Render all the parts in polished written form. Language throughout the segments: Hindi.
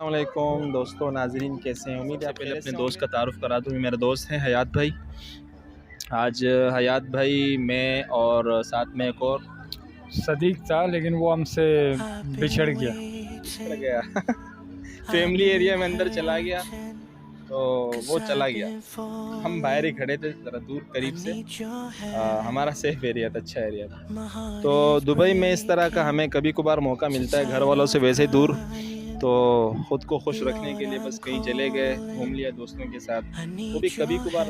अस्सलामुअलैकुम दोस्तों नाजरीन, कैसे हैं? उम्मीद है आप पहले अपने दोस्त का तारुफ़ करा दूँ। मेरे दोस्त हैं हयात भाई। आज हयात भाई, मैं और साथ में एक और सदीक था, लेकिन वो हमसे बिछड़ गया। चला गया फैमिली एरिया में अंदर चला गया, तो वो चला गया। हम बाहर ही खड़े थे, ज़रा दूर करीब से। हमारा सेफ एरिया था, अच्छा एरिया था। तो दुबई में इस तरह का हमें कभी कभार मौका मिलता है, घर वालों से वैसे दूर, तो ख़ुद को खुश रखने के लिए बस कहीं चले गए, घूम लिया दोस्तों के साथ। वो भी कभी कभार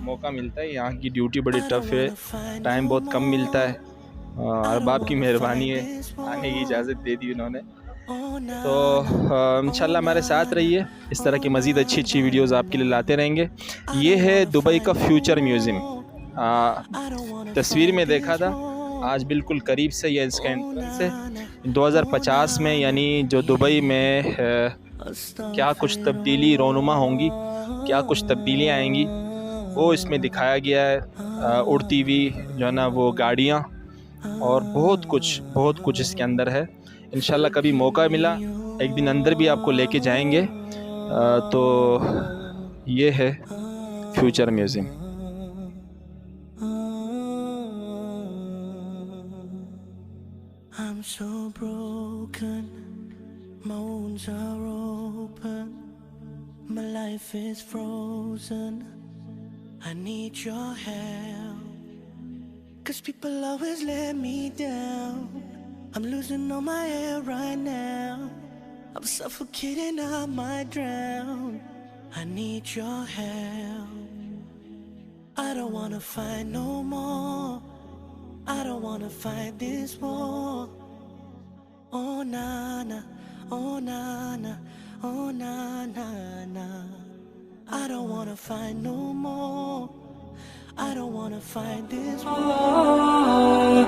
मौका मिलता है। यहाँ की ड्यूटी बड़ी टफ़ है, टाइम बहुत कम मिलता है। अरबाब की मेहरबानी है, आने की इजाज़त दे दी उन्होंने। तो इंशाल्लाह हमारे साथ रहिए, इस तरह की मज़ीद अच्छी अच्छी वीडियोज़ आपके लिए लाते रहेंगे। ये है दुबई का फ्यूचर म्यूज़ियम। तस्वीर में देखा था, आज बिल्कुल करीब से ये इसका एंट्रेंस है। 2050 में, यानी जो दुबई में क्या कुछ तब्दीली रोनुमा होंगी, क्या कुछ तब्दीलियाँ आएंगी, वो इसमें दिखाया गया है। उड़ती हुई जो है ना वो गाड़ियाँ, और बहुत कुछ इसके अंदर है। इंशाल्लाह कभी मौका मिला एक दिन अंदर भी आपको लेके जाएंगे। तो ये है future museum. I'm so broken, my wounds are open, my life is frozen, I need your help, 'cause people always let me down, I'm losing all my air right now, I'm suffocating, I might drown, I need your help, I don't wanna fight no more, I don't wanna fight this war. Oh na na, oh na na, oh na na na. I don't wanna fight no more. I don't wanna fight this war.